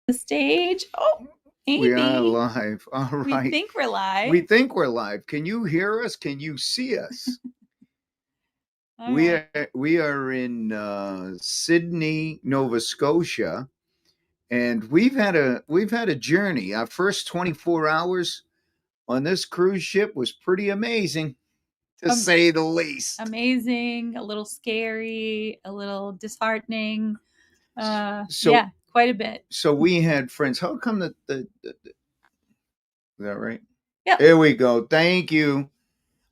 the stage. Oh, We are maybe. live. All right. We think we're live. We think we're live. Can you hear us? Can you see us? All right. We are in Sydney, Nova Scotia, and we've had a journey. Our first 24 hours on this cruise ship was pretty amazing, to say the least. Amazing, a little scary, a little disheartening. So Yeah, quite a bit. so we had friends. How come is that right? Yep. There we go. Thank you.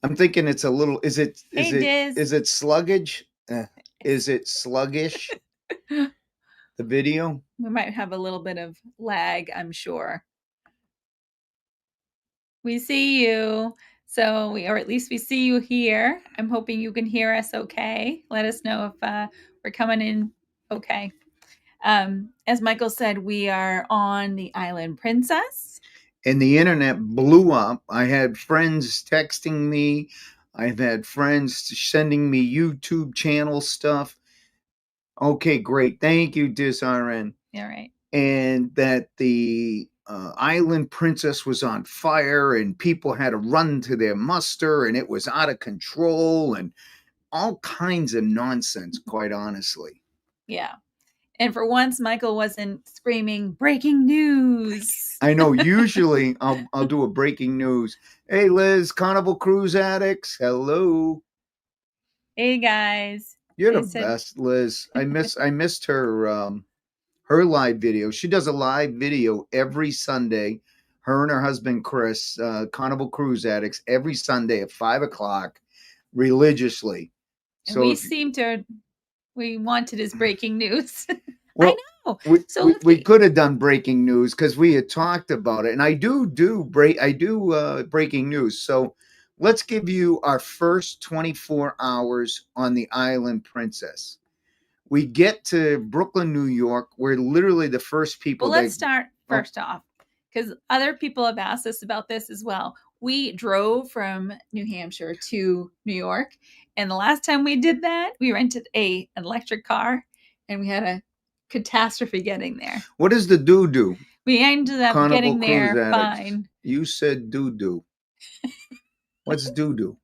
I'm thinking it's a little. Hey, Diz. Is it sluggish? Is it sluggish? The video. We might have a little bit of lag, I'm sure. We see you. So or at least we see you here. I'm hoping you can hear us okay. Let us know if we're coming in okay. As Michael said, we are on the Island Princess. And the internet blew up. I had friends texting me. I've had friends sending me YouTube channel stuff. Okay, great. Thank you, DisRN. All right. And that the Island Princess was on fire and people had to run to their muster and it was out of control and all kinds of nonsense, quite honestly. Yeah. And for once, Michael wasn't screaming, breaking news. I know. Usually I'll do a breaking news. Hey, Liz, Carnival Cruise Addicts. Hello. Hey, guys. You're the best, Liz. I missed her her live video. She does a live video every Sunday. Her and her husband Chris, Carnival Cruise Addicts, every Sunday at 5:00 religiously. So we wanted his breaking news. Well, I know. We could have done breaking news because we had talked about it, and I do breaking news. So let's give you our first 24 hours on the Island Princess. We get to Brooklyn, New York. We're literally the first people. Well, let's start first off, because other people have asked us about this as well. We drove from New Hampshire to New York, and the last time we did that, we rented an electric car, and we had a catastrophe getting there. What is the doo-doo? We ended up Carnival getting there Cruise Addicts. fine. You said doo-doo. What's doo-doo?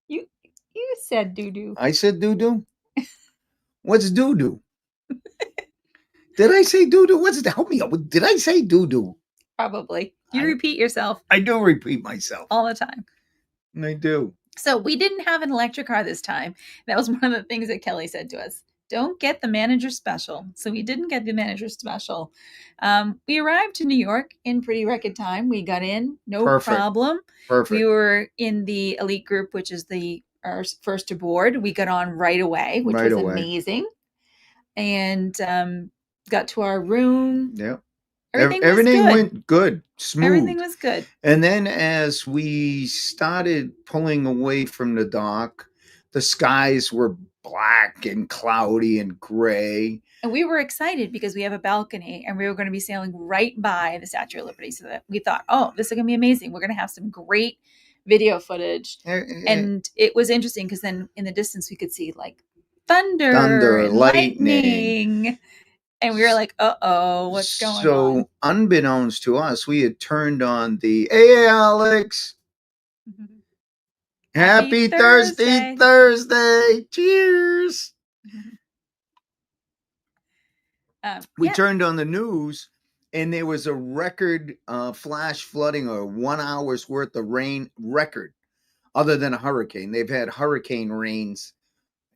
You said doo-doo. I said doo-doo? What's doo-doo? Did I say doo-doo? What's help me out? Did I say doo-doo? Probably. You repeat yourself. I do repeat myself. All the time. I do. So we didn't have an electric car this time. That was one of the things that Kelly said to us. Don't get the manager special. So we didn't get the manager special. We arrived to New York in pretty record time. We got in, no problem. Perfect. We were in the elite group, which is our first aboard. We got on right away, which was amazing. And got to our room. Yep. Everything went good, smooth. Everything was good. And then as we started pulling away from the dock, the skies were black and cloudy and gray. And we were excited because we have a balcony and we were going to be sailing right by the Statue of Liberty. So that we thought, oh, this is going to be amazing. We're going to have some great video footage. And it was interesting because then in the distance we could see like thunder and lightning. And we were like, uh-oh, what's going on? So unbeknownst to us, we had turned on the, hey, Alex. Happy Thursday. Cheers. We turned on the news and there was a record flash flooding or 1 hour's worth of rain record other than a hurricane. They've had hurricane rains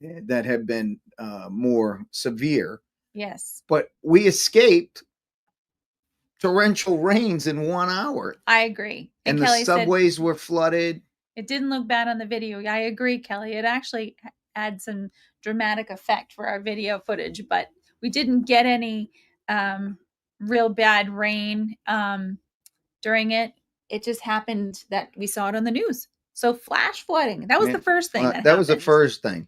that have been more severe. Yes. But we escaped torrential rains in 1 hour. I agree. And the subways were flooded. It didn't look bad on the video. I agree, Kelly. It actually had some dramatic effect for our video footage, but we didn't get any real bad rain during it. It just happened that we saw it on the news. So flash flooding. That was the first thing. That was the first thing.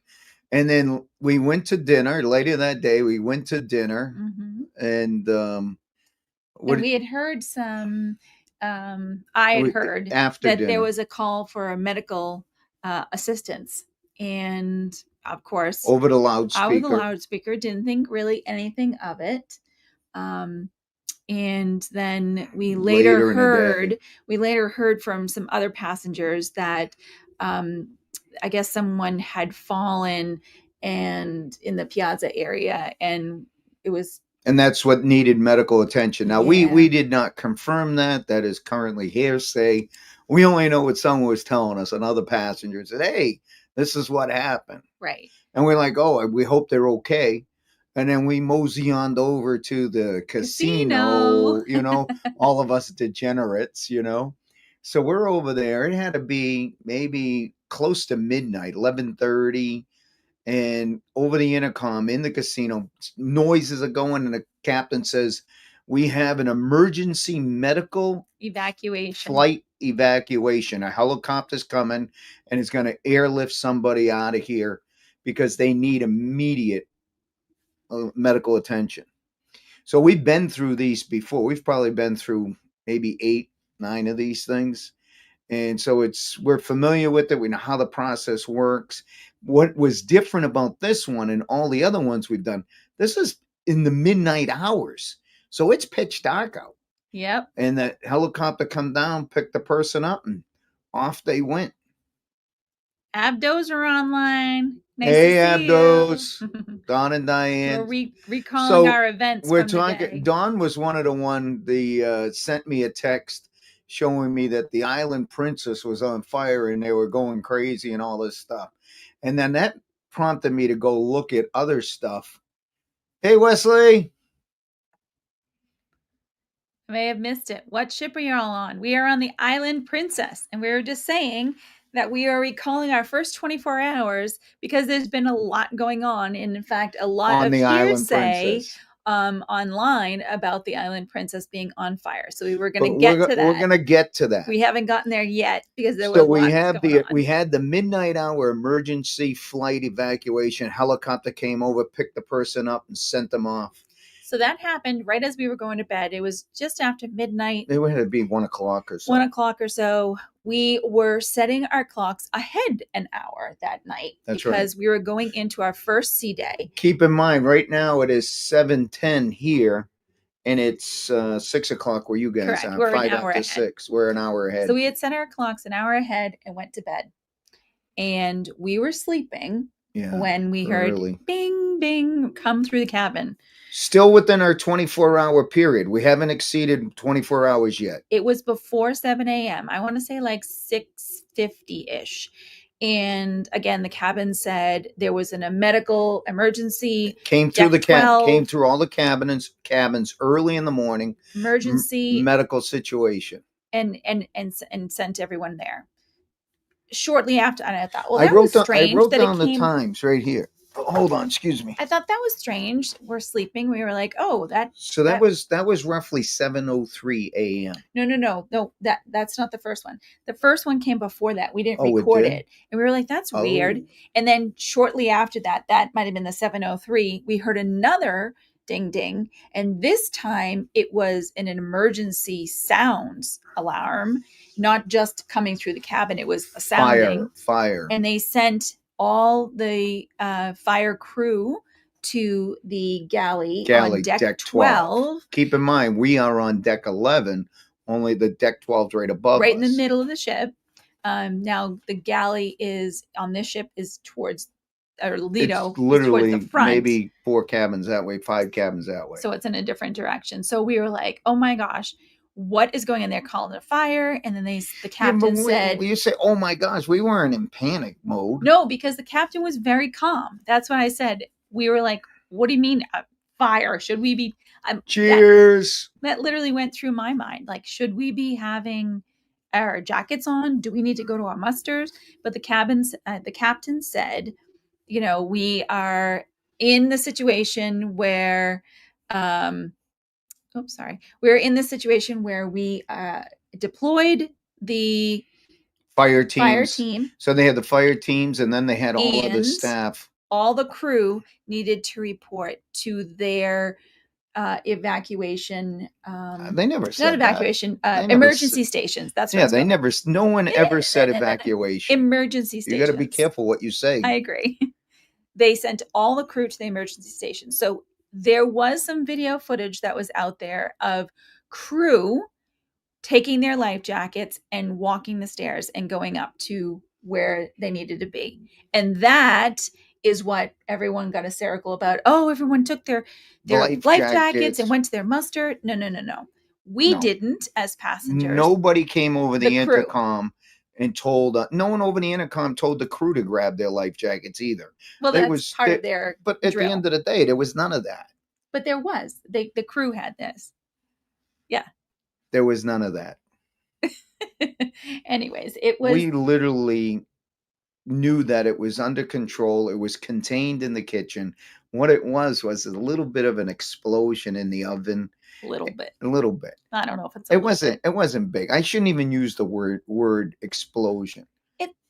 And then we went to dinner later that day. We went to dinner and we had heard some. I had heard after that dinner. there was a call for a medical assistance, and of course, over the loudspeaker. Didn't think really anything of it. And then we Later later in the day. heard from some other passengers that I guess someone had fallen and in the Piazza area, and it was And that's what needed medical attention. Now, yeah. we did not confirm that. That is currently hearsay. We only know what someone was telling us. Another passenger said, "Hey, this is what happened." Right. And we're like, "Oh, we hope they're okay." And then we mosey on over to the casino, all of us degenerates, So we're over there. It had to be maybe close to midnight, 11:30, and over the intercom in the casino, noises are going, and the captain says, "We have an emergency medical Evacuation. flight evacuation. A helicopter's coming and it's going to airlift somebody out of here because they need immediate medical attention." So we've been through these before. We've probably been through maybe 8, 9 of these things. And so we're familiar with it. We know how the process works. What was different about this one and all the other ones we've done, this is in the midnight hours. So it's pitch dark out. Yep. And the helicopter come down, pick the person up, and off they went. Abdos are online. Nice Hey, to see Abdos. you. Don and Diane. We're recalling our events. We're from talking. The day. Don was one of the one. Sent me a text showing me that the Island Princess was on fire and they were going crazy and all this stuff. And then that prompted me to go look at other stuff. Hey, Wesley. I may have missed it. What ship are you all on? We are on the Island Princess, and we were just saying that we are recalling our first 24 hours because there's been a lot going on, and in fact, a lot On of the Island hearsay Princess. Online about the Island Princess being on fire. So we were going But to get to that. We're going to get to that. We haven't gotten there yet because there was So we lots have going on. we had the midnight hour emergency flight evacuation. Helicopter came over, picked the person up, and sent them off. So that happened right as we were going to bed. It was just after midnight. It had to be 1 o'clock or so. 1 o'clock or so. We were setting our clocks ahead an hour that night. That's because right. we were going into our first sea day. Keep in mind, right now it is 7:10 here, and it's 6 o'clock where you guys Correct. are. We're 5 an hour after ahead. 6. We're an hour ahead. So we had set our clocks an hour ahead and went to bed. And we were sleeping when we heard bing, bing come through the cabin. Still within our 24-hour period. We haven't exceeded 24 hours yet. It was before 7 a.m. I want to say like 6:50-ish. And again, the cabin said there was a medical emergency. Came through came through all the cabins early in the morning. Emergency medical situation. And sent everyone there. Shortly after, and I thought, well, that was strange. I wrote down the times right here. Oh, hold on, excuse me. I thought that was strange. We're sleeping. We were like, oh, that. So that was roughly 7:03 a.m. No. That's not the first one. The first one came before that. We didn't record it, and we were like, that's weird. And then shortly after that might have been the 7:03. We heard another ding ding, and this time it was an emergency sounds alarm, not just coming through the cabin. It was a sounding fire, and they sent all the fire crew to the galley on deck 12. Keep in mind, we are on deck 11. Only the deck 12 is right above right us. In the middle of the ship. Now the galley is on this ship is towards Lido. It's literally the front. Maybe 4 cabins that way, 5 cabins that way. So it's in a different direction. So we were like, oh my gosh, what is going on there? Calling a fire. And then the captain said, you say, oh my gosh, we weren't in panic mode. No, because the captain was very calm. That's what I said. We were like, what do you mean fire? Should we be? Cheers. That literally went through my mind. Like, should we be having our jackets on? Do we need to go to our musters? But the captain said, we are in the situation where, we're in the situation where we deployed the fire team. So they had the fire teams, and then they had all of the staff. All the crew needed to report to their evacuation. They never said not evacuation. Emergency stations. That's what. Yeah, no one ever said evacuation. Emergency stations. You got to be careful what you say. I agree. They sent all the crew to the emergency station. So there was some video footage that was out there of crew taking their life jackets and walking the stairs and going up to where they needed to be. And that is what everyone got hysterical about. Oh, everyone took their life jackets and went to their muster. No. We didn't as passengers. Nobody came over the intercom and told no one over the intercom told the crew to grab their life jackets either. Well, that's part of their But at the end of the day, there was none of that. But there was. The crew had this. Yeah. There was none of that. Anyways, it was. We literally knew that it was under control. It was contained in the kitchen. What it was a little bit of an explosion in the oven. A little bit. I don't know if it's. It wasn't big. I shouldn't even use the word explosion.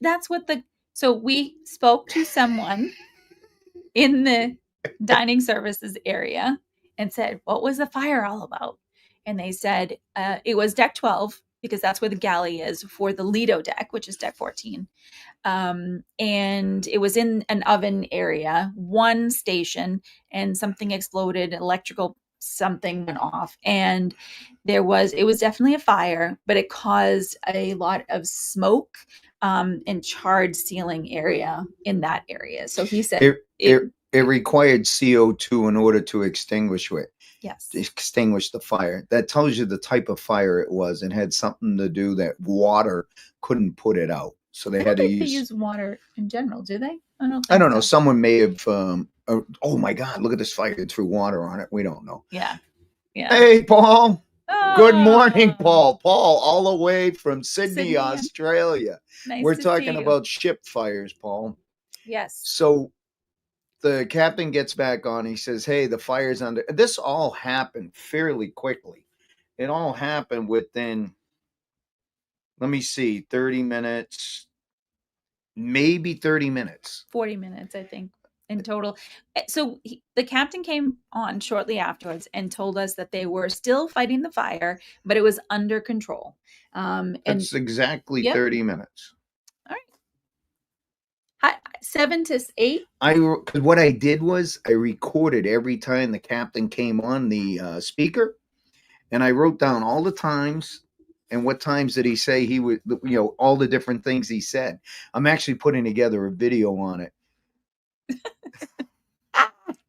That's what So we spoke to someone in the dining services area and said, "What was the fire all about?" And they said it was deck 12 because that's where the galley is for the Lido deck, which is deck 14. And it was in an oven area, one station, and something exploded, electrical something went off, and it was definitely a fire, but it caused a lot of smoke and charred ceiling area in that area. So he said it required CO2 in order to extinguish it. Yes. Extinguish the fire. That tells you the type of fire it was, and had something to do that water couldn't put it out. So they had to use water in general, do they? I don't know. Someone may have. Oh my God! Look at this fire. It threw water on it. We don't know. Yeah. Hey, Paul. Oh. Good morning, Paul. Paul, all the way from Sydney. Australia. Nice. We're talking about ship fires, Paul. Yes. So the captain gets back on. He says, "Hey, the fire's under." This all happened fairly quickly. It all happened within. Let me see, 30 minutes. Maybe 30 minutes. 40 minutes, I think, in total. So the captain came on shortly afterwards and told us that they were still fighting the fire, but it was under control. That's exactly 30 minutes. All right. 7 to 8. What I did was I recorded every time the captain came on the speaker, and I wrote down all the times. And what times did he say he would, all the different things he said. I'm actually putting together a video on it.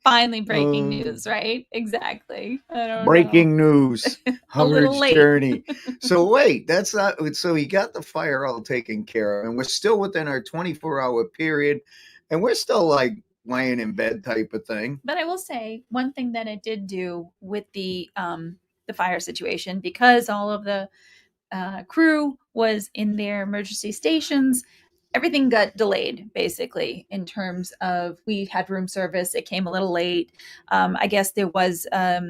Finally breaking news, right? Exactly. Breaking news. Hubbard's journey. So wait, that's not, so he got the fire all taken care of, and we're still within our 24-hour period, and we're still like lying in bed type of thing. But I will say one thing that it did do with the fire situation, because all of the crew was in their emergency stations, everything got delayed basically in terms of, we had room service. It came a little late. I guess there was a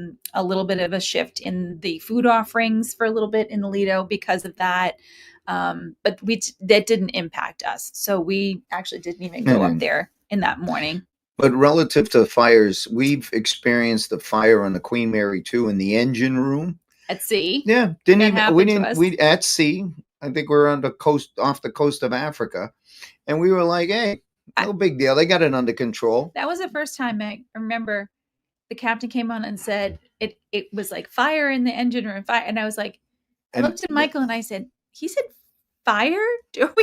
little bit of a shift in the food offerings for a little bit in the Lido because of that. But that didn't impact us. So we actually didn't even go up there in that morning. But relative to fires, we've experienced the fire on the Queen Mary 2 in the engine room. At sea. Yeah. We at sea. I think we were on the coast, off the coast of Africa. And we were like, hey, no big deal. They got it under control. That was the first time I remember the captain came on and said it was like fire in the engine room. Fire. And I was like, I looked at Michael and I said, he said fire? Should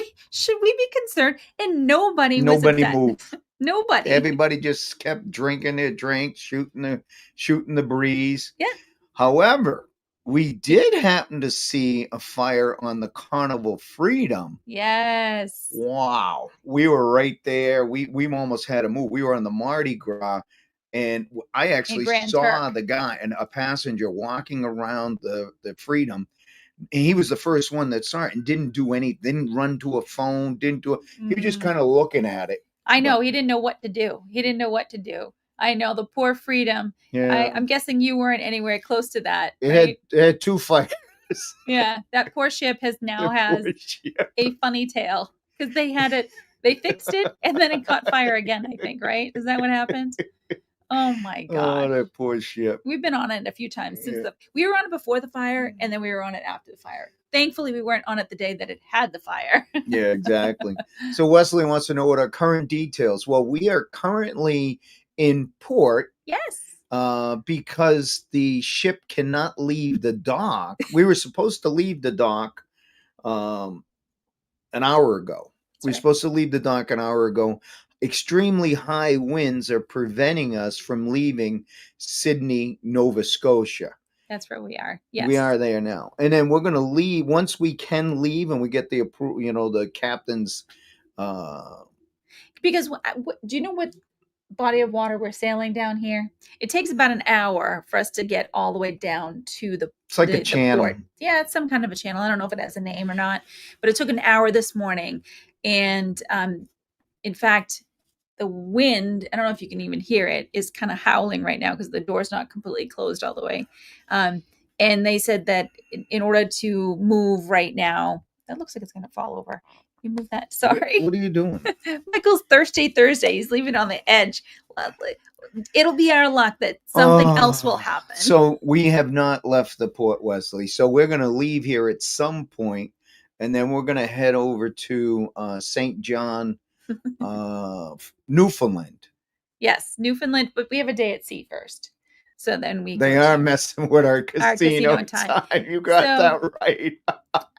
we be concerned? And nobody moved. Nobody. Everybody just kept drinking their drinks, shooting the breeze. Yeah. However, we did happen to see a fire on the Carnival Freedom. Yes. Wow. We were right there. We almost had to move. We were on the Mardi Gras, and I actually saw the guy and a passenger walking around the Freedom. And he was the first one that saw it and didn't run to a phone, he was just kind of looking at it. I know. He didn't know what to do. I know, the poor Freedom. Yeah. I'm guessing you weren't anywhere close to that. It had two fires. Yeah. That poor ship has a funny tail because they fixed it and then it caught fire again, I think, right? Is that what happened? Oh my God. Oh, that poor ship. We've been on it a few times since we were on it before the fire, and then we were on it after the fire. Thankfully, we weren't on it the day that it had the fire. Yeah, exactly. So Wesley wants to know what our current details. Well, we are currently in port. Yes. because the ship cannot leave the dock. We were supposed to leave the dock an hour ago. We were supposed to leave the dock an hour ago. Extremely high winds are preventing us from leaving Sydney, Nova Scotia. That's where we are. Yes. We are there now. And then we're going to leave once we can leave and we get the approval, the captain's. Because do you know what body of water we're sailing down here? It takes about an hour for us to get all the way down to the. It's like a channel. Port. Yeah, it's some kind of a channel. I don't know if it has a name or not, but it took an hour this morning. And in fact, the wind, I don't know if you can even hear it, is kind of howling right now because the door's not completely closed all the way. And they said that in order to move right now, that looks like it's going to fall over. You move that. Sorry. What are you doing? Michael's thirsty Thursday. He's leaving on the edge. It'll be our luck that something else will happen. So we have not left the Port Wesley. So we're going to leave here at some point, and then we're going to head over to St. John, Newfoundland. Yes, Newfoundland, but we have a day at sea first. So then they are messing with our casino time. You got that right.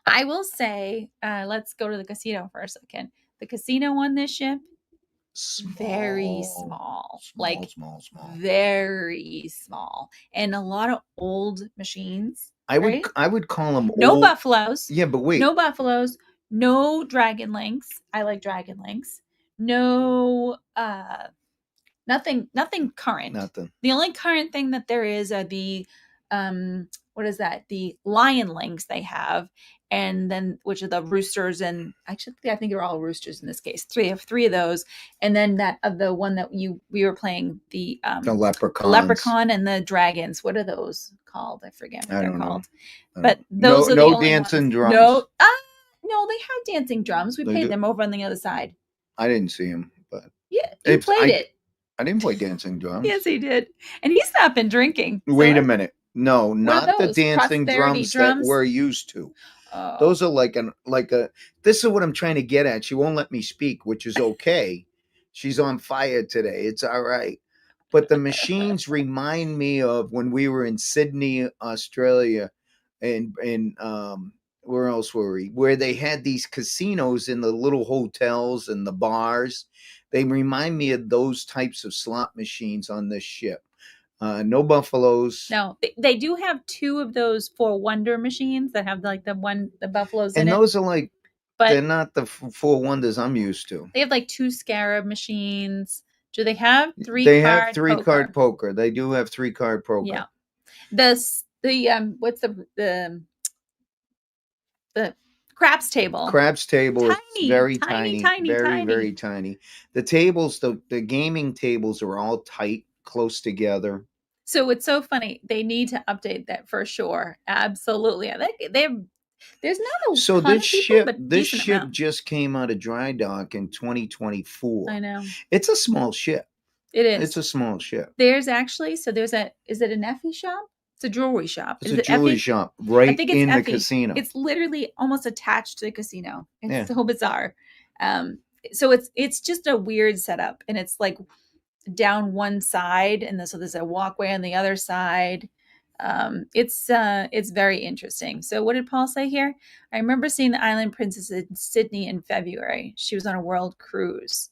I will say, let's go to the casino for a second. The casino on this ship, very small, very small, and a lot of old machines. I would call them no old. Buffaloes. Yeah, but wait, no Buffaloes, no Dragon Links. I like Dragon Links. No, nothing current. Nothing. The only current thing that there is are the what is that? The Lion Links they have, and then which are the roosters, and actually I think they're all roosters in this case. Three of those, and then that of the one that we were playing the leprechaun and the dragons. What are those called? I forget what they're called. But those are the only dancing ones. drums. No, they have dancing drums. We played them over on the other side. I didn't see them, but yeah, you played it. I didn't play dancing drums. Yes, he did. And he's not been drinking. Wait a minute. No, not the dancing drums that we're used to. Oh. Those are like a. This is what I'm trying to get at. She won't let me speak, which is okay. She's on fire today. It's all right. But the machines remind me of when we were in Sydney, Australia, and where else were we? Where they had these casinos in the little hotels and the bars. They remind me of those types of slot machines on this ship. No Buffaloes. No, they do have two of those Four Wonder machines that have like the Buffaloes in it. And those are like, but they're not the Four Wonders I'm used to. They have like two Scarab machines. Do they have three? They have three-card poker. They do have three-card poker. Yeah. What's the craps table? Craps table is very tiny, very tiny. The tables, the gaming tables are all tight, close together. So it's so funny. They need to update that for sure. Absolutely. There's not a so ton this of people, ship but this ship amount. Just came out of dry dock in 2024. I know. It's a small ship. It is. It's a small ship. There's actually is it an Effie shop? It's a jewelry shop. It's a jewelry shop right in the casino. It's literally almost attached to the casino. It's so bizarre. So it's just a weird setup, and it's like down one side, and so there's a walkway on the other side. It's very interesting. So what did Paul say here? I remember seeing the Island Princess in Sydney in February. She was on a world cruise.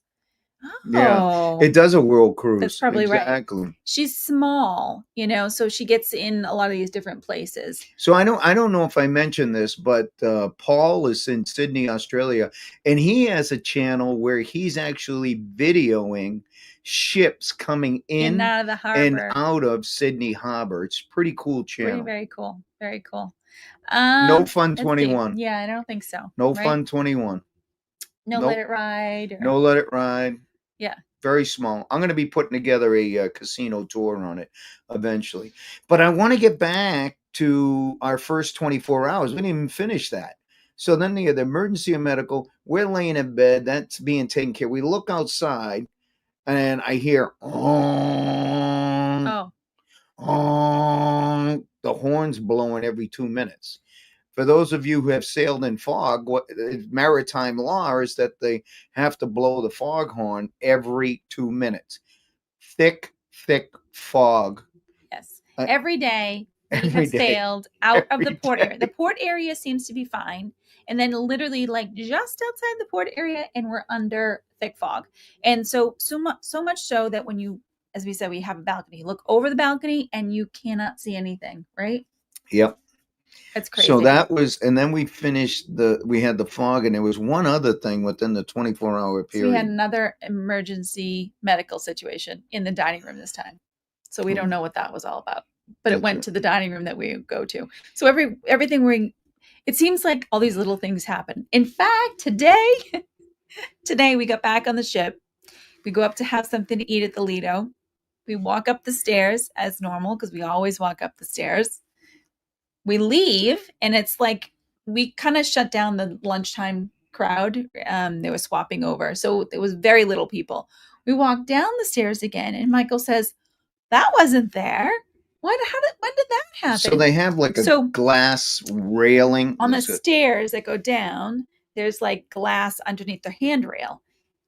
Yeah, it does a world cruise. That's probably exactly. Right. She's small, so she gets in a lot of these different places. So I don't know if I mentioned this, but Paul is in Sydney, Australia, and he has a channel where he's actually videoing ships coming in and out of the harbor. And out of Sydney Harbor. It's pretty cool channel. Very cool. Very cool. No Fun 21. Yeah, I don't think so. No Fun 21. No Let It Ride. No Let It Ride. Yeah. Very small. I'm going to be putting together a casino tour on it eventually. But I want to get back to our first 24 hours. We didn't even finish that. So then the emergency and medical, we're laying in bed. That's being taken care of. We look outside and I hear, the horns blowing every 2 minutes. For those of you who have sailed in fog, what maritime law is that they have to blow the foghorn every 2 minutes. Thick fog Every day we Every have day. sailed out of the Every port area. The day. port area seems to be fine. And then literally like just outside the port area and we're under thick fog. And so much so that when you, as we said, we have a balcony, look over the balcony and you cannot see anything, right? Yep. It's crazy. So that was, and then we had the fog, and there was one other thing within the 24-hour So we had period. another emergency medical situation in the dining room this time. So we don't know what that was all about. But it went to the dining room that we go to. So everything it seems like all these little things happen. In fact, today we got back on the ship. We go up to have something to eat at the Lido. We walk up the stairs as normal because we always walk up the stairs. We leave and it's like we kind of shut down the lunchtime crowd. They were swapping over. So there was very little people. We walk down the stairs again and Michael says, that wasn't there. When did that happen? So they have like a glass railing on the stairs that go down. There's like glass underneath the handrail,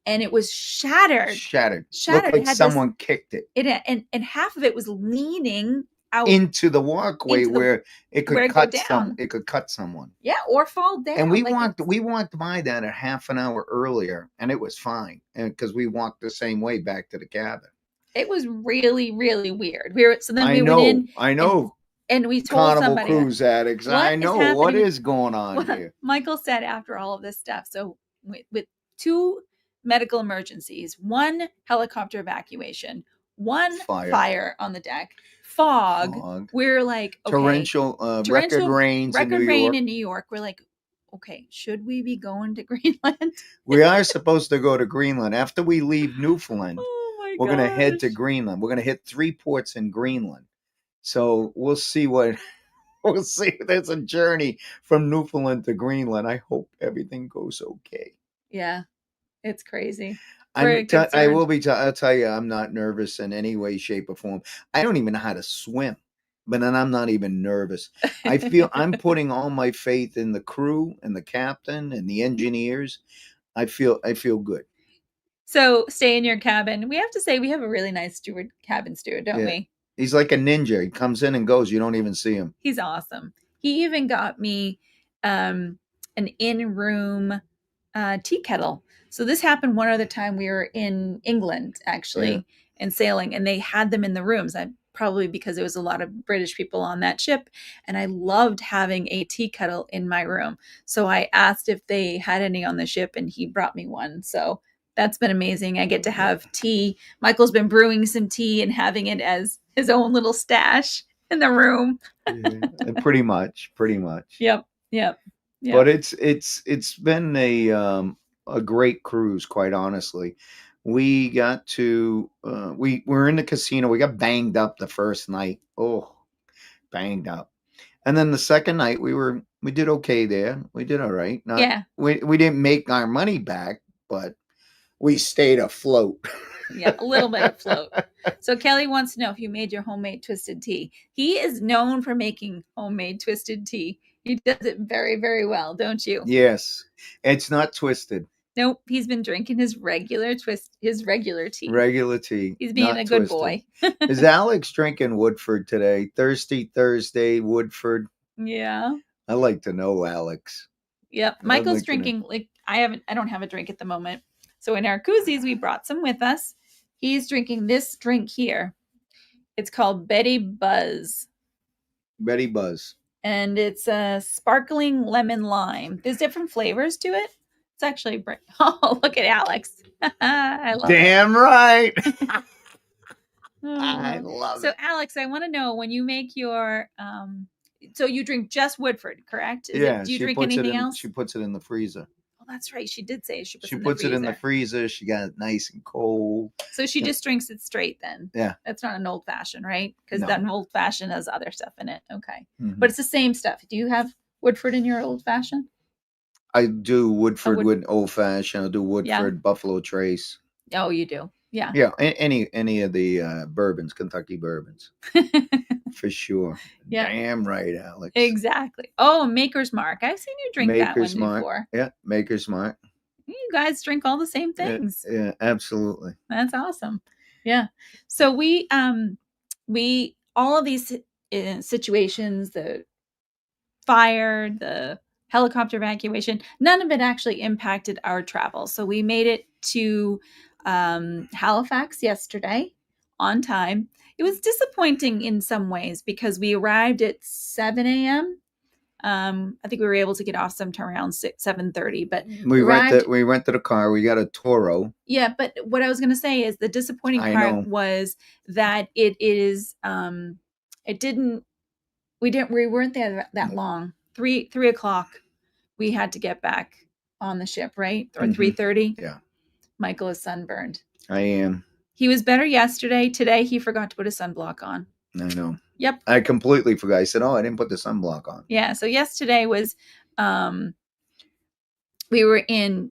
and it was shattered. Looked like someone kicked it. And half of it was leaning out into the walkway where it could cut down. It could cut someone. Yeah, or fall down. And we walked by that a half an hour earlier, and it was fine. And because we walked the same way back to the cabin. It was really, really weird. We went in. I know. And we told Carnival somebody, cruise addicts. I know what is going on here. Michael said after all of this stuff. So with 2 medical emergencies, 1 helicopter evacuation, 1 fire on the deck, fog. We're like, okay, torrential record rain in New York. We're like, okay, should we be going to Greenland? We are supposed to go to Greenland after we leave Newfoundland. We're going to head to Greenland. We're going to hit 3 ports in Greenland. So we'll see There's a journey from Newfoundland to Greenland. I hope everything goes okay. Yeah, it's crazy. I'll tell you, I'm not nervous in any way, shape, or form. I don't even know how to swim, but then I'm not even nervous. I feel I'm putting all my faith in the crew and the captain and the engineers. I feel good. So stay in your cabin. We have to say we have a really nice cabin steward, don't we? He's like a ninja. He comes in and goes. You don't even see him. He's awesome. He even got me an in-room tea kettle. So this happened one other time. We were in England, actually, and sailing, and they had them in the rooms. Probably because there was a lot of British people on that ship, and I loved having a tea kettle in my room. So I asked if they had any on the ship, and he brought me one. So that's been amazing. I get to have tea. Michael's been brewing some tea and having it as his own little stash in the room. Pretty much. Yep. But it's been a great cruise, quite honestly. We got to we were in the casino. We got banged up the first night. Oh, banged up. And then the second night we did okay there. We did all right. We didn't make our money back, but we stayed afloat. Yeah, a little bit afloat. So Kelly wants to know if you made your homemade twisted tea. He is known for making homemade twisted tea. He does it very, very well, don't you? Yes. It's not twisted. Nope. He's been drinking his regular tea. Regular tea. He's being a good boy. Is Alex drinking Woodford today? Thirsty Thursday, Woodford. Yeah. I like to know Alex. Yep. Michael's drinking, I don't have a drink at the moment. So in our koozies, we brought some with us. He's drinking this drink here. It's called Betty Buzz. Betty Buzz. And it's a sparkling lemon lime. There's different flavors to it. It's actually, oh, look at Alex. I love it. Damn right. I love it. So Alex, I want to know when you make your, so you drink just Woodford, correct? Do you drink anything else? She puts it in the freezer. That's right. She did say she puts it in the freezer. She got it nice and cold. So she just drinks it straight then. Yeah. That's not an old fashioned, right? Because that old fashioned has other stuff in it. Okay. Mm-hmm. But it's the same stuff. Do you have Woodford in your old fashioned? I do Woodford with old fashioned. I do Woodford Buffalo Trace. Oh, you do. Yeah. Yeah. Any of the bourbons, Kentucky bourbons. For sure. Yeah. Damn right, Alex. Exactly. Oh, Maker's Mark. I've seen you drink that one before. Yeah, Maker's Mark. You guys drink all the same things. Yeah, absolutely. That's awesome. Yeah. So we all of these situations, the fire, the helicopter evacuation, none of it actually impacted our travel. So we made it to Halifax yesterday on time. It was disappointing in some ways because we arrived at 7 a.m. I think we were able to get off sometime around 7:30, but we rented a car. We got a Toro. Yeah, but what I was going to say is the disappointing part was that it is we weren't there that long. 3 o'clock we had to get back on the ship, right? Or 3:30. Yeah. Michael is sunburned. I am. He was better yesterday. Today he forgot to put a sunblock on. I know. Yep. I completely forgot. I said, "Oh, I didn't put the sunblock on." Yeah. So yesterday was we were in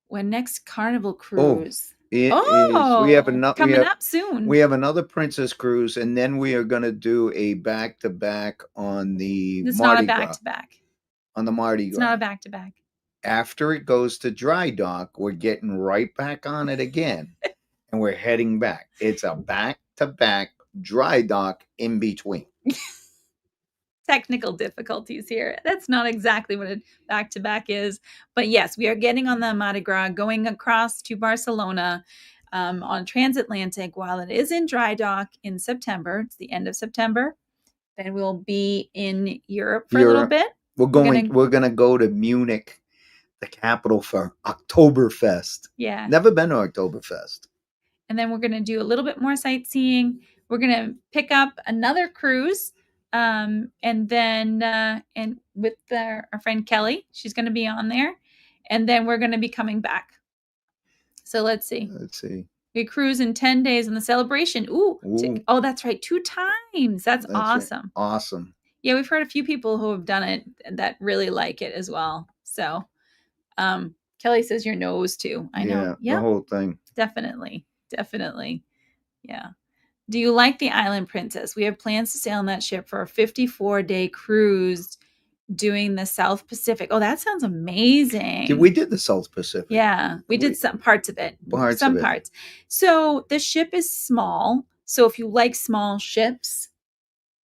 when next Carnival cruise. It is. We have coming up soon. We have another Princess cruise, and then we are going to do a back-to-back on the It's Mardi not a Gras. back-to-back. On the Mardi Gras. It's not a back-to-back. After it goes to dry dock, we're getting right back on it again, and we're heading back. It's a back-to-back dry dock in between. Technical difficulties here. That's not exactly what a back-to-back is. But yes, we are getting on the Mardi Gras, going across to Barcelona on transatlantic while it is in dry dock in September. It's the end of September. Then we'll be in Europe for a little bit. We're gonna go to Munich, the capital for Oktoberfest. Yeah. Never been to Oktoberfest. And then we're going to do a little bit more sightseeing. We're going to pick up another cruise. And then and with our friend Kelly, she's going to be on there. And then we're going to be coming back. So let's see. We cruise in 10 days on the celebration. Ooh. Oh, that's right. 2 times. That's awesome. Right. Awesome. Yeah, we've heard a few people who have done it that really like it as well. So Kelly says your nose too. I know. Yeah, the whole thing. Definitely. Yeah. Do you like the Island Princess? We have plans to sail on that ship for a 54-day cruise doing the South Pacific. Oh, that sounds amazing. We did the South Pacific. Yeah, we did some parts of it. Some parts. So the ship is small. So if you like small ships,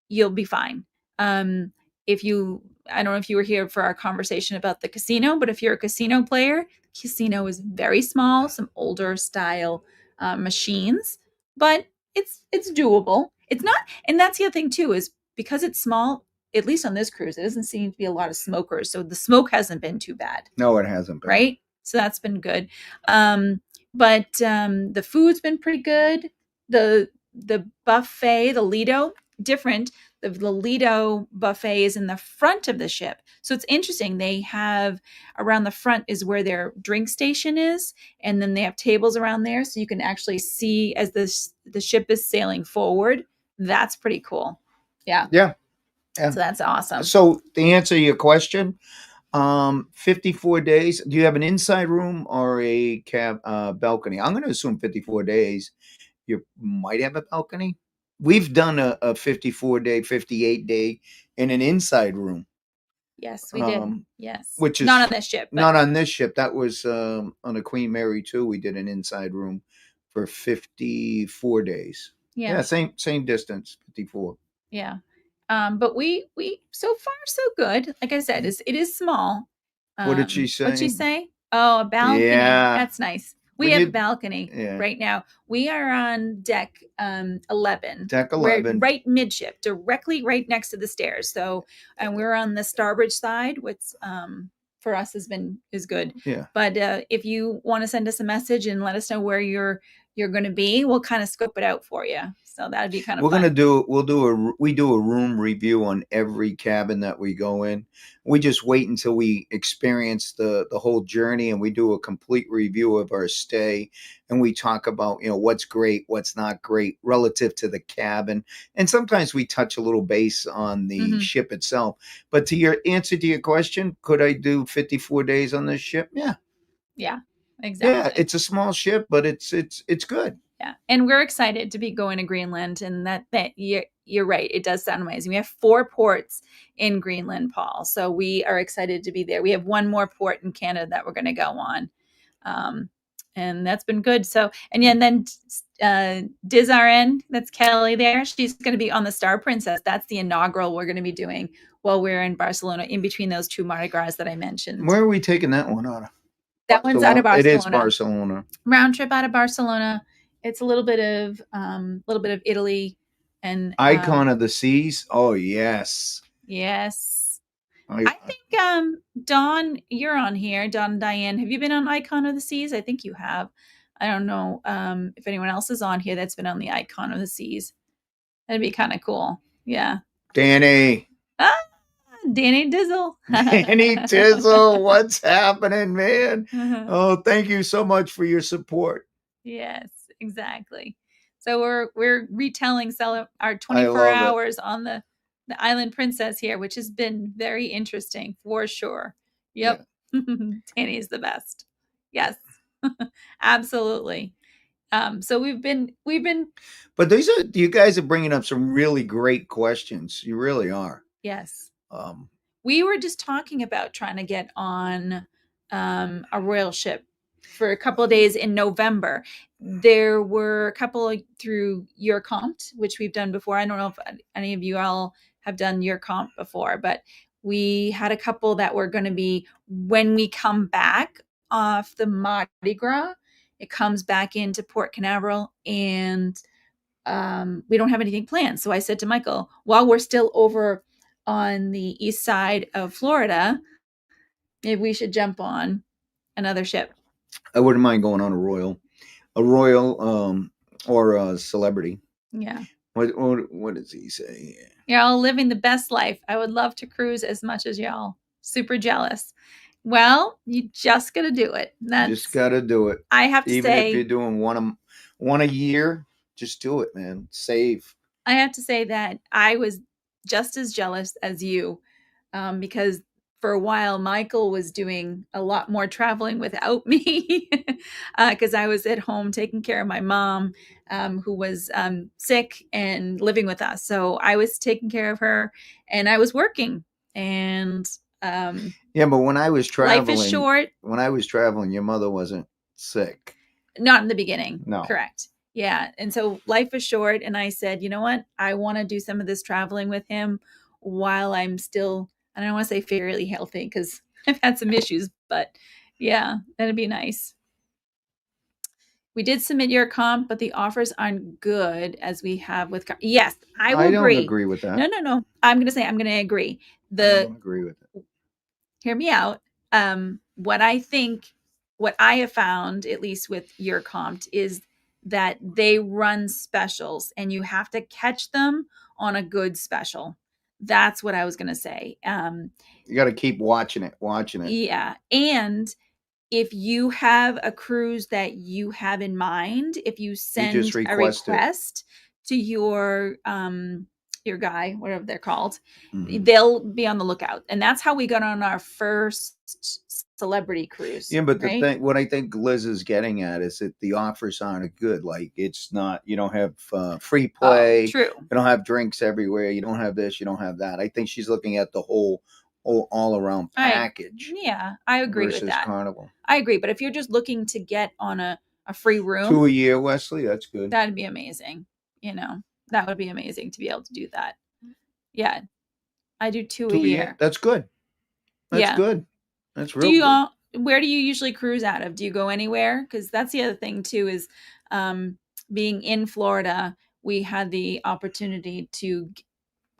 you'll be fine. I don't know if you were here for our conversation about the casino, but if you're a casino player, the casino is very small, some older style machines, but it's doable. It's not, and that's the other thing too, is because it's small, at least on this cruise, it doesn't seem to be a lot of smokers. So the smoke hasn't been too bad. No, it hasn't been. Right? So that's been good. But the food's been pretty good. The buffet, the Lido, different. The Lido buffet is in the front of the ship. So it's interesting. They have around the front is where their drink station is. And then they have tables around there. So you can actually see as the ship is sailing forward. That's pretty cool. Yeah. Yeah. So that's awesome. So to answer your question, 54 days. Do you have an inside room or a balcony? I'm going to assume 54 days. You might have a balcony. We've done a 54-day, 58-day in an inside room. Yes, we did. Yes. Which is not on this ship. Not on this ship. That was on the Queen Mary 2. We did an inside room for 54 days. Yeah, same distance, 54. Yeah. But we so far so good. Like I said, it is small. What did she say? What'd she say? Oh, a balcony. Yeah. That's nice. We have a balcony right now. We are on deck 11. Deck 11. We're right midship, directly right next to the stairs. So, and we're on the starboard side, which for us is good. Yeah. But if you want to send us a message and let us know where you're going to be, we'll kind of scope it out for you. So that'd be kind of fun. We do a room review on every cabin that we go in. We just wait until we experience the whole journey, and we do a complete review of our stay, and we talk about, what's great, what's not great relative to the cabin. And sometimes we touch a little base on the ship itself. But to your answer to your question, could I do 54 days on this ship? Yeah. Yeah. Exactly. Yeah, it's a small ship, but it's good. Yeah, and we're excited to be going to Greenland, and that you're right. It does sound amazing. We have 4 ports in Greenland, Paul. So we are excited to be there. We have one more port in Canada that we're going to go on, and that's been good. So, and yeah, and then Diz RN, that's Kelly there. She's going to be on the Star Princess. That's the inaugural we're going to be doing while we're in Barcelona, in between those two Mardi Gras that I mentioned. Where are we taking that one out of? That one's out of Barcelona. It is Barcelona. Round trip out of Barcelona. It's a little bit of Italy and Icon of the Seas. Oh yes. Yes. I think Dawn, you're on here. Dawn and Diane, have you been on Icon of the Seas? I think you have. I don't know if anyone else is on here that's been on the Icon of the Seas. That'd be kind of cool. Yeah. Danny. Danny Dizzle. Danny Dizzle, what's happening, man? Oh, thank you so much for your support. Yes, exactly. So we're retelling our 24 hours on the Island Princess here, which has been very interesting for sure. Yep. Yeah. Danny's the best. Yes. Absolutely. So we've been But you guys are bringing up some really great questions. You really are. Yes. We were just talking about trying to get on a royal ship for a couple of days in November. There were a couple through your comp, which we've done before. I don't know if any of you all have done your comp before, but we had a couple that were going to be when we come back off the Mardi Gras. It comes back into Port Canaveral, and we don't have anything planned. So I said to Michael, while we're still over on the east side of Florida, maybe we should jump on another ship. I wouldn't mind going on a royal or a celebrity. Yeah. What does he say? You're all living the best life. I would love to cruise as much as y'all. Super jealous. Well, you just got to do it. Just got to do it. I have to say, even if you're doing one a year, just do it, man. Save. I have to say that I was just as jealous as you, because for a while Michael was doing a lot more traveling without me, because I was at home taking care of my mom, who was sick and living with us. So I was taking care of her, and I was working. And yeah, but when I was traveling, life is short. When I was traveling, your mother wasn't sick. Not in the beginning. No. Correct. Yeah. And so life is short. And I said, you know what? I want to do some of this traveling with him while I'm still, I don't want to say fairly healthy because I've had some issues, but yeah, that'd be nice. We did submit your comp, but the offers aren't good as we have with. Yes, I will agree. I don't agree with that. No. I'm going to say I'm going to agree. I don't agree with it. Hear me out. What I have found, at least with your comp, is that they run specials and you have to catch them on a good special. That's what I was going to say. You got to keep watching it. Yeah. And if you have a cruise that you have in mind, if you send a request to your guy, whatever they're called, they'll be on the lookout. And that's how we got on our first celebrity cruise. Yeah, but what I think Liz is getting at is that the offers aren't good. Like, it's not, you don't have free play. Oh, true. You don't have drinks everywhere. You don't have this, you don't have that. I think she's looking at the whole all around package. I agree with that. Carnival. I agree. But if you're just looking to get on a free room 2 a year, Wesley, that's good. That'd be amazing. That would be amazing to be able to do that. Yeah. I do 2 a year. That's good. That's good. That's real good. Where do you usually cruise out of? Do you go anywhere? Because that's the other thing too, is being in Florida, we had the opportunity to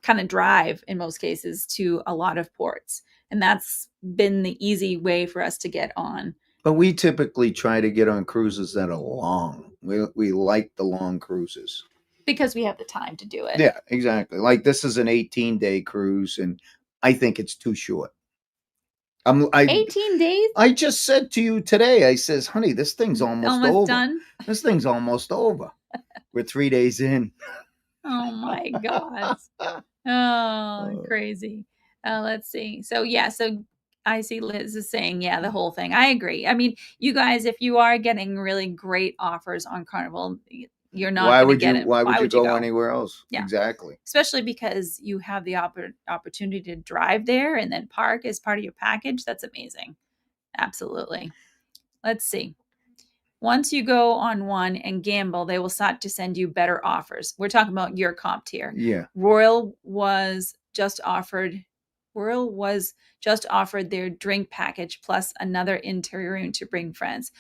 kind of drive in most cases to a lot of ports. And that's been the easy way for us to get on. But we typically try to get on cruises that are long. We like the long cruises. Because we have the time to do it. Yeah, exactly. Like, this is an 18-day cruise, and I think it's too short. 18 days? I just said to you today, I says, honey, this thing's almost over. Done? This thing's almost over. We're 3 days in. Oh, my God. Oh, crazy. Let's see. So, yeah. So I see Liz is saying, yeah, the whole thing. I agree. I mean, you guys, if you are getting really great offers on Carnival, you're not going to get it. Why would you go anywhere else? Yeah. Exactly. Especially because you have the opportunity to drive there and then park as part of your package. That's amazing. Absolutely. Let's see. once you go on one and gamble, they will start to send you better offers. We're talking about your comp tier. Yeah. Royal was just offered their drink package plus another interior room to bring friends.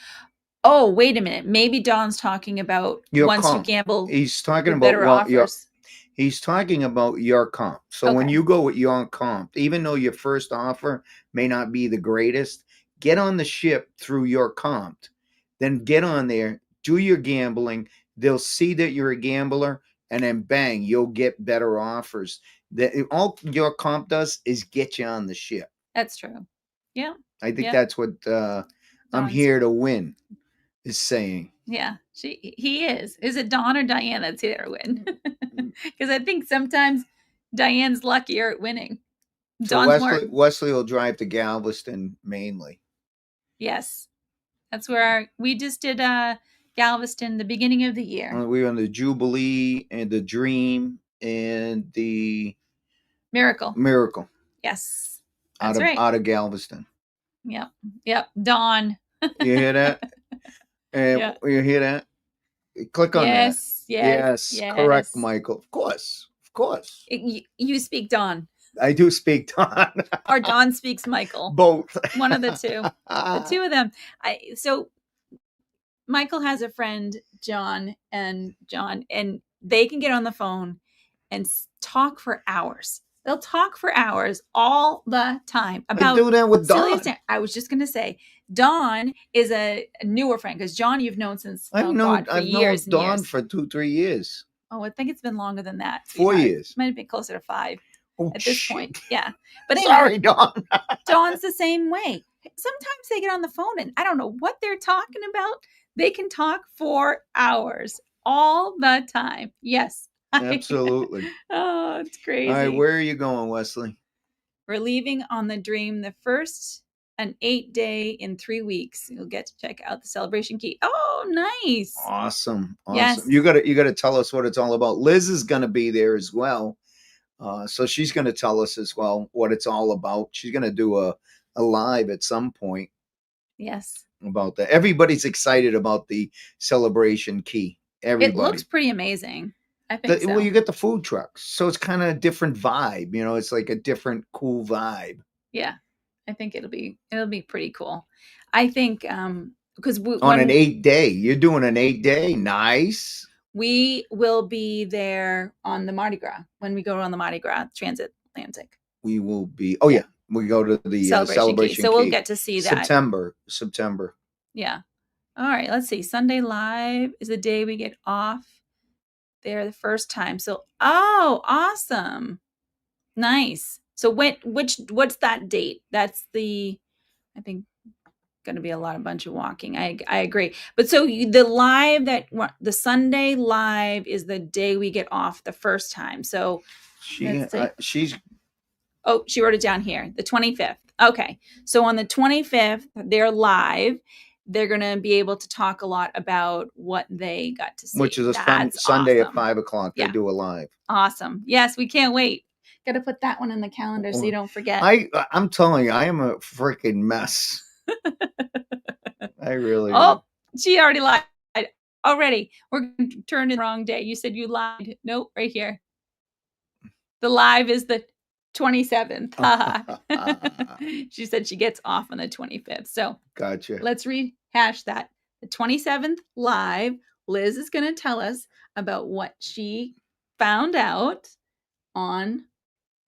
Oh, wait a minute. Maybe Don's talking about Your once you comp. gamble He's talking with about better offers. he's talking about your comp. So when Okay. you go with your comp, even though your first offer may not be the greatest, get on the ship through your comp. Then get on there, do your gambling. They'll see that you're a gambler, and then bang, you'll get better offers. All your comp does is get you on the ship. That's true. Yeah. I think Yeah. that's what I'm Don's- here to win is saying. Yeah, he is. Is it Dawn or Diane that's here to win? Because I think sometimes Diane's luckier at winning. So Dawn's more. Wesley will drive to Galveston mainly. Yes, that's where we just did Galveston the beginning of the year. We were on the Jubilee and the Dream and the Miracle. Yes, that's right. Out of Galveston. Yep. Dawn. You hear that? And Yeah. you hear that? Click on that. Yes. Correct, Michael. Of course. You speak Dawn. I do speak Dawn. Or Dawn speaks Michael. Both. One of the two. The two of them. So Michael has a friend, John, and they can get on the phone and talk for hours. They'll talk for hours all the time about. I do that with Dawn. I was just going to say, Dawn is a newer friend because John you've known since I've known years. Dawn for 2-3 years. Oh, I think it's been longer than that. 4 years. Might have been closer to 5 at this point. Yeah, but anyway, sorry, Dawn. Dawn's the same way. Sometimes they get on the phone and I don't know what they're talking about. They can talk for hours all the time. Yes. Absolutely. Oh, it's crazy. All right, where are you going, Wesley? We're leaving on the Dream the first, an 8-day in 3 weeks. You'll get to check out the Celebration Key. Oh, nice. Awesome. Yes. You gotta tell us what it's all about. Liz is gonna be there as well. So she's gonna tell us as well what it's all about. She's gonna do a live at some point. Yes. About that. Everybody's excited about the Celebration Key. Everybody. It looks pretty amazing. I think so. Well, you get the food trucks, so it's kind of a different vibe. You know, it's like a different, cool vibe. Yeah, I think it'll be pretty cool. I think because on an 8-day, you're doing an 8-day. Nice. We will be there on the Mardi Gras when we go on the Mardi Gras transatlantic. We will be. Oh yeah. We go to the Celebration Key. So we'll get to see that. September. Yeah. All right. Let's see. Sunday Live is the day we get off there the first time. So, awesome. Nice. So what's that date? That's I think going to be a bunch of walking. I agree. But so the Sunday Live is the day we get off the first time. So she wrote it down here, the 25th. Okay. So on the 25th, they're live. They're going to be able to talk a lot about what they got to see. Which is a fun Sunday at 5:00. They do a live. Awesome. Yes, we can't wait. Got to put that one in the calendar so you don't forget. I'm telling you, I am a freaking mess. I really am. She already lied. Already. We're going to turn in the wrong day. You said you lied. Nope, right here. The live is the 27th. She said she gets off on the 25th. So gotcha. Let's rehash that. The 27th live, Liz is going to tell us about what she found out on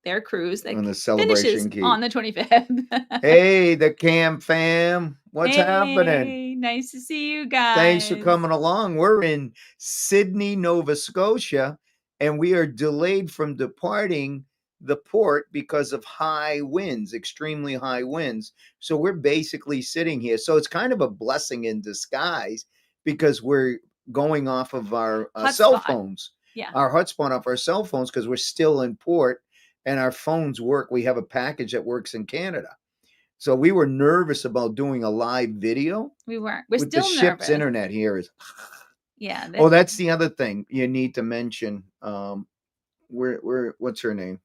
their cruise that on the Celebration Key on the 25th. Hey, the Cam fam. What's happening? Nice to see you guys. Thanks for coming along. We're in Sydney, Nova Scotia, and we are delayed from departing the port because of high winds, extremely high winds. So we're basically sitting here. So it's kind of a blessing in disguise because we're going off of our cell phones. Yeah. Our hotspot off our cell phones because we're still in port and our phones work. We have a package that works in Canada. So we were nervous about doing a live video. We weren't. We're still nervous. The ship's internet here is. Yeah. That's the other thing you need to mention. What's her name?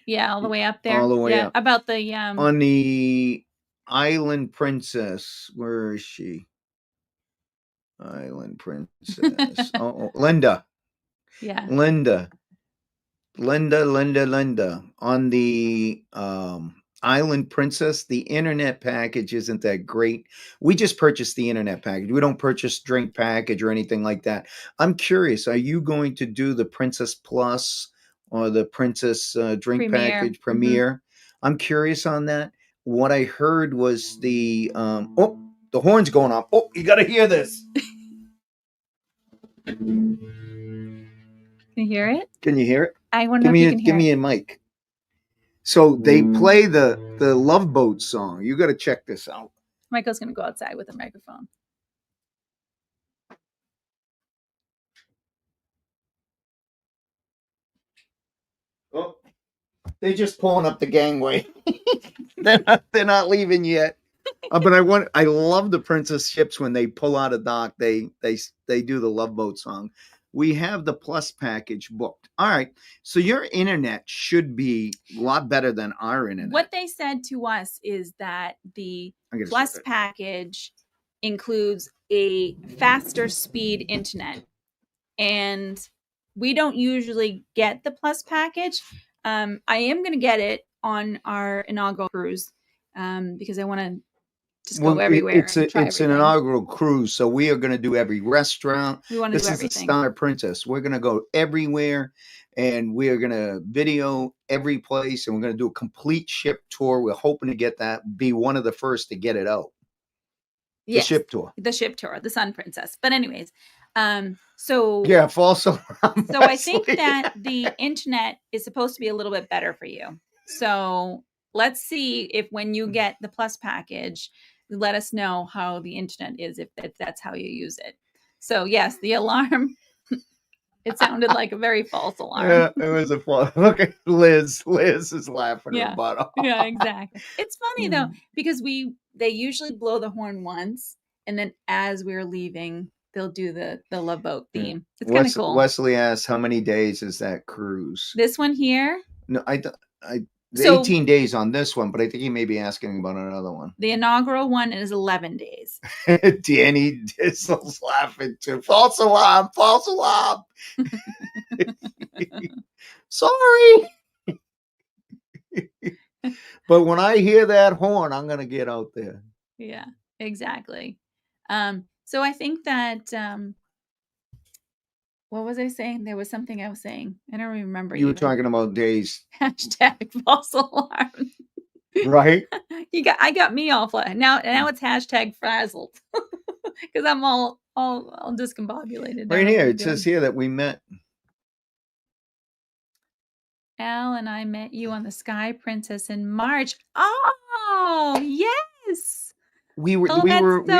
Yeah, all the way up there. All the way up. About the on the Island Princess. Where is she? Island Princess. Oh, Linda. Yeah. Linda. On the Island Princess, the internet package isn't that great. We just purchased the internet package. We don't purchase drink package or anything like that. I'm curious, are you going to do the Princess Plus or the Princess drink Premiere. package Premiere? I'm curious on that. What I heard was oh, the horn's going off. Oh, you got to hear this. Can you hear it? Can you hear it? I want to know if you can hear Give me a mic. So they play the Love Boat song. You got to check this out. Michael's going to go outside with a microphone. Oh, they're just pulling up the gangway. they're not leaving yet. But I love the Princess ships when they pull out of dock. They do the Love Boat song. We have the Plus package booked. All right. So your internet should be a lot better than our internet. What they said to us is that the Plus package includes a faster speed internet. And we don't usually get the Plus package. I am going to get it on our inaugural cruise because I want to just go everywhere. It's an inaugural cruise, so we are going to do every restaurant. We want to do everything. This is the Star Princess. We're going to go everywhere, and we are going to video every place, and we're going to do a complete ship tour. We're hoping to get that, be one of the first to get it out. Yes, the ship tour, the Sun Princess. But anyways, so yeah, false alarm. So I think that the internet is supposed to be a little bit better for you. So let's see if when you get the Plus package, let us know how the internet is, if that's how you use it. So yes, the alarm, it sounded like a very false alarm. Yeah, it was a false. Look at Liz. Liz is laughing her butt off. Yeah, exactly. It's funny though, because they usually blow the horn once, and then as we're leaving, they'll do the Love Boat theme. It's kind of cool. Wesley asks, how many days is that cruise? This one here? No, 18 days on this one, but I think he may be asking about another one. The inaugural one is 11 days. Danny Dissel's laughing too. False alarm, false alarm. Sorry. But when I hear that horn, I'm going to get out there. Yeah, exactly. So I think that, what was I saying? There was something I was saying. I don't remember. You were talking about days. Hashtag false alarm. Right? I got me all flat. Now it's hashtag frazzled because I'm all discombobulated. Right here, it says here that we met. Al and I met you on the Sky Princess in March. Oh, yes. We were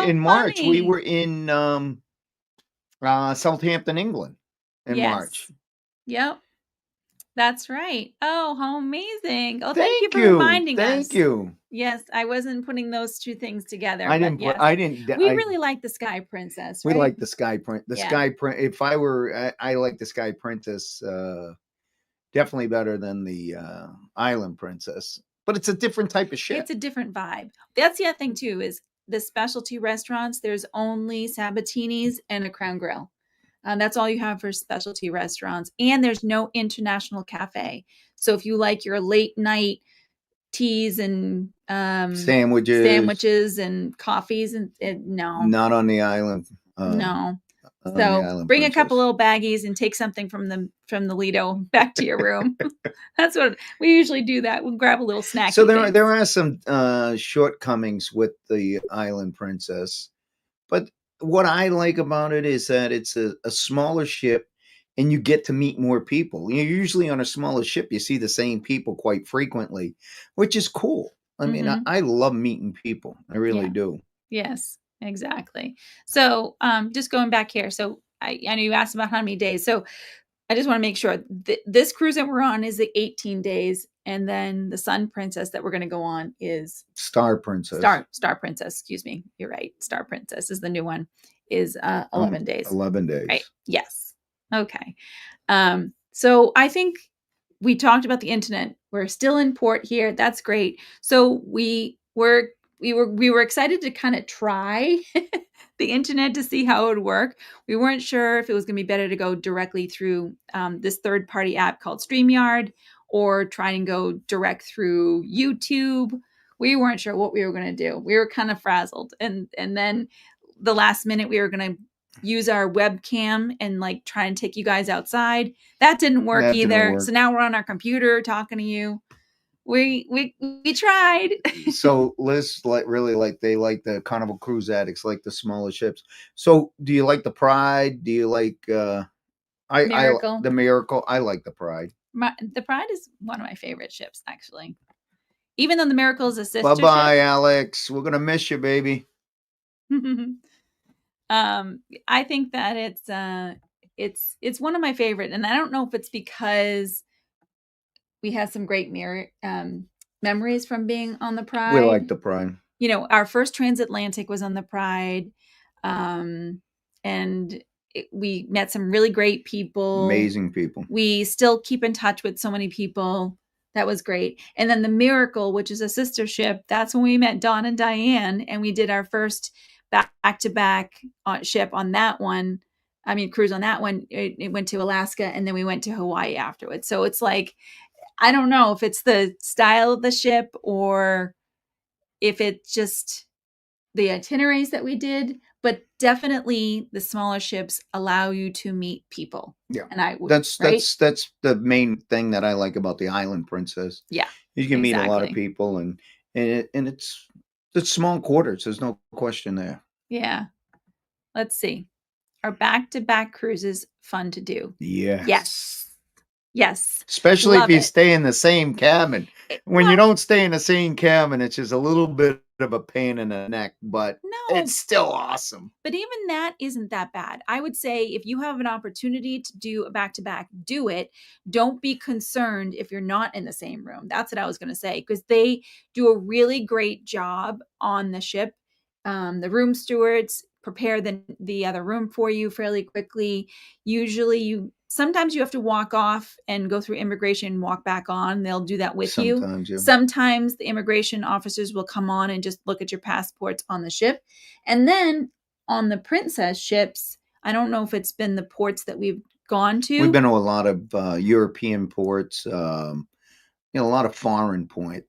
in March. We were in Southampton, England in March. Yep. That's right. Oh, how amazing. Oh, thank you for reminding us. Thank you. Yes, I wasn't putting those two things together. I didn't. We really like the Sky Princess, right? We like the Sky Princess. If I were, I like the Sky Princess definitely better than the Island Princess. But it's a different type of ship. It's a different vibe. That's the other thing too, is the specialty restaurants. There's only Sabatini's and a Crown Grill. That's all you have for specialty restaurants. And there's no international cafe. So if you like your late night teas and sandwiches and coffees, and no. Not on the island. No. So bring a couple little baggies and take something from the Lido back to your room. That's what we usually do. That we'll grab a little snack. So there are some shortcomings with the Island Princess, but what I like about it is that it's a smaller ship, and you get to meet more people. Usually on a smaller ship, you see the same people quite frequently, which is cool. I mean, I love meeting people. I really do. Yes. Exactly. So just going back here. So I know you asked about how many days. So I just want to make sure this cruise that we're on is the 18 days. And then the Sun Princess that we're going to go on is Star Princess. Star Princess. Excuse me. You're right. Star Princess is the new one, is 11 days. 11 days. Right. Yes. Okay. So I think we talked about the internet. We're still in port here. That's great. So we were excited to kind of try the internet to see how it would work. We weren't sure if it was going to be better to go directly through this third-party app called StreamYard or try and go direct through YouTube. We weren't sure what we were going to do. We were kind of frazzled. And then the last minute, we were going to use our webcam and like try and take you guys outside. That didn't work either. So now we're on our computer talking to you. We tried. So Liz really they like the Carnival Cruise Addicts, like the smaller ships. So do you like the Pride? Do you like Miracle? The Miracle? I like the Pride. The Pride is one of my favorite ships, actually. Even though the Miracle is a sister ship. Bye-bye, Alex. We're gonna miss you, baby. I think that it's one of my favorite, and I don't know if it's because we had some great memories from being on the Pride. We like the Pride. You know, our first transatlantic was on the Pride, and we met some really great people. Amazing people. We still keep in touch with so many people. That was great. And then the Miracle, which is a sister ship, that's when we met Dawn and Diane, and we did our first back-to-back ship on that one. I mean, cruise on that one. It went to Alaska, and then we went to Hawaii afterwards. So it's like, I don't know if it's the style of the ship or if it's just the itineraries that we did, but definitely the smaller ships allow you to meet people. Yeah. And that's the main thing that I like about the Island Princess. Yeah. You can meet a lot of people and it's small quarters. There's no question there. Yeah. Let's see. Are back-to-back cruises fun to do? Yes. Yes. Especially if you stay in the same cabin. When you don't stay in the same cabin, it's just a little bit of a pain in the neck, but it's still awesome. But even that isn't that bad. I would say if you have an opportunity to do a back-to-back, do it. Don't be concerned if you're not in the same room. That's what I was going to say, because they do a really great job on the ship. The room stewards prepare the other room for you fairly quickly. Usually sometimes you have to walk off and go through immigration and walk back on. They'll do that with you. Yeah. Sometimes the immigration officers will come on and just look at your passports on the ship. And then on the Princess ships, I don't know if it's been the ports that we've gone to. We've been to a lot of European ports, a lot of foreign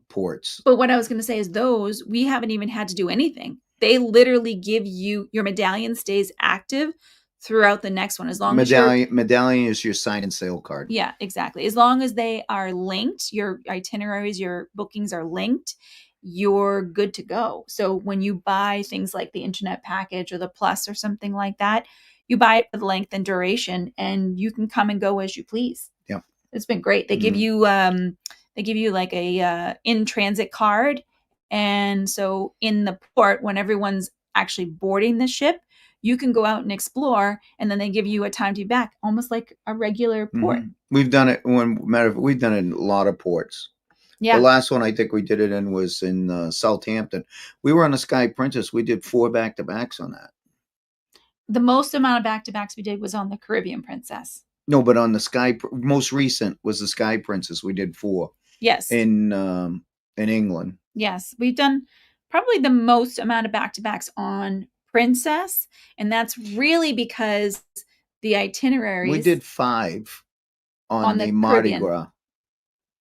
ports. But what I was going to say is we haven't even had to do anything. They literally give you, your medallion stays active throughout the next one, as long as medallion is your sign and sail card. Yeah, exactly. As long as they are linked, your itineraries, your bookings are linked, you're good to go. So when you buy things like the internet package or the plus or something like that, you buy it for the length and duration, and you can come and go as you please. Yeah, it's been great. They give you like a in transit card, and so in the port, when everyone's actually boarding the ship, you can go out and explore, and then they give you a time to be back, almost like a regular port. We've done it we've done it in a lot of ports. Yeah. The last one I think we did it in was in Southampton. We were on the Sky Princess. We did 4 back-to-backs on that. The most amount of back-to-backs we did was on the Caribbean Princess. No, but on the most recent was the Sky Princess. We did 4. Yes. In England. Yes, we've done probably the most amount of back-to-backs on Princess, and that's really because the itineraries. We did 5 on the Mardi Gras.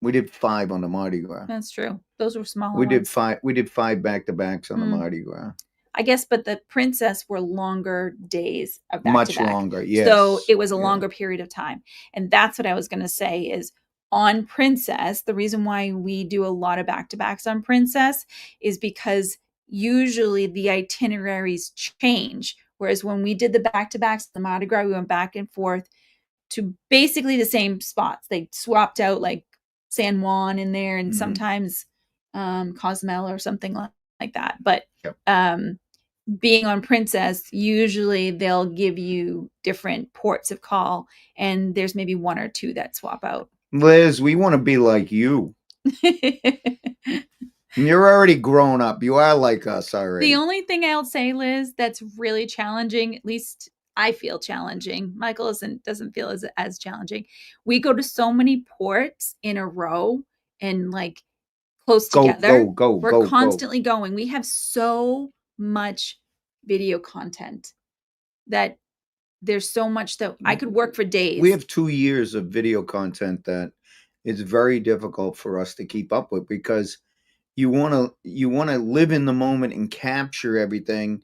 We did 5 on the Mardi Gras. That's true. Those were smaller. We did 5 back-to-backs on the Mardi Gras. I guess, but the Princess were longer days of back-to-back. Much longer, yes. So it was a longer period of time, and that's what I was going to say is. On Princess, the reason why we do a lot of back-to-backs on Princess is because usually the itineraries change. Whereas when we did the back-to-backs, the Mardi Gras, we went back and forth to basically the same spots. They swapped out like San Juan in there and sometimes Cozumel or something like that. But being on Princess, usually they'll give you different ports of call, and there's maybe 1 or 2 that swap out. Liz, we want to be like you. You're already grown up. You are like us already. The only thing I'll say, Liz, that's really challenging, at least I feel challenging. Michael doesn't feel as challenging. We go to so many ports in a row and like close together. We're constantly going. We have so much video content that there's so much that I could work for days. We have 2 years of video content that is very difficult for us to keep up with because you want to live in the moment and capture everything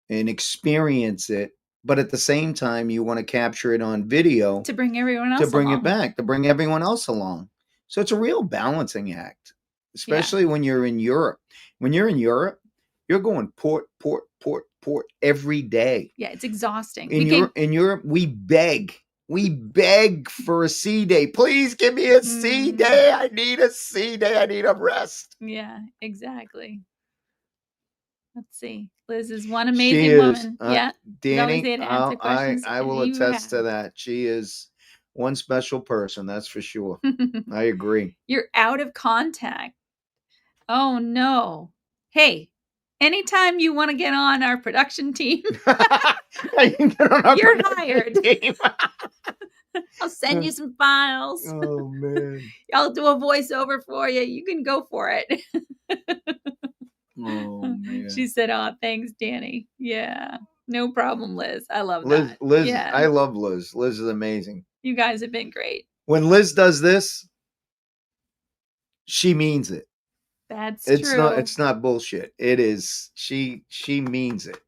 and experience it, but at the same time you want to capture it on video to bring everyone else to bring along. it back, to bring everyone else along. So it's a real balancing act, especially when you're in Europe. When you're in Europe, you're going port every day. Yeah, it's exhausting. In Europe, we beg for a sea day. Please give me a sea day. I need a sea day. I need a rest. Yeah, exactly. Let's see. Liz is one amazing woman. Yeah, Danny, I will attest to that. She is one special person, that's for sure. I agree. You're out of contact. Oh no. Hey, anytime you want to get on our production team, you're hired. I'll send you some files. Oh man. I'll do a voiceover for you. You can go for it. Oh man. She said, "Oh, thanks, Danny." Yeah. No problem, Liz. I love Liz, that. Liz, yeah. I love Liz. Liz is amazing. You guys have been great. When Liz does this, she means it. That's true. It's not bullshit. It is. She means it.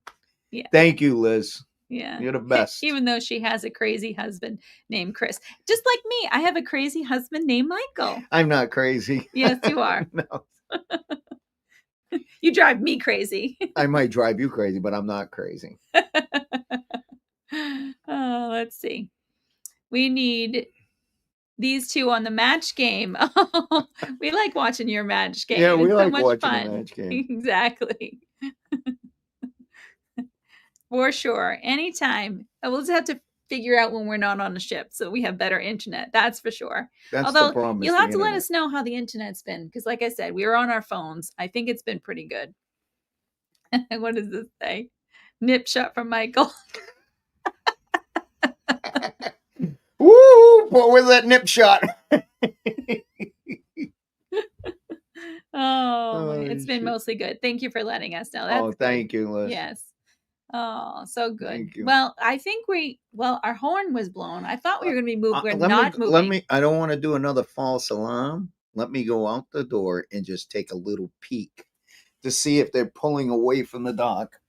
Yeah. Thank you, Liz. Yeah. You're the best. Even though she has a crazy husband named Chris. Just like me, I have a crazy husband named Michael. I'm not crazy. Yes, you are. No. You drive me crazy. I might drive you crazy, but I'm not crazy. Let's see. We need these two on the match game. We like watching your match game. Yeah, we it's like so much watching fun. the match game. Exactly. For sure. Anytime. We'll just have to figure out when we're not on the ship so we have better internet. That's for sure. That's the problem. You'll have to let us know how the internet's been because, like I said, we were on our phones. I think it's been pretty good. What does this say? Nip shot from Michael. Woo! What was that nip shot? It's been mostly good. Thank you for letting us know. That's thank you, Liz. Yes. Oh, so good. Thank you. Well, I think our horn was blown. I thought we were going to be moved. We're not moving. I don't want to do another false alarm. Let me go out the door and just take a little peek to see if they're pulling away from the dock.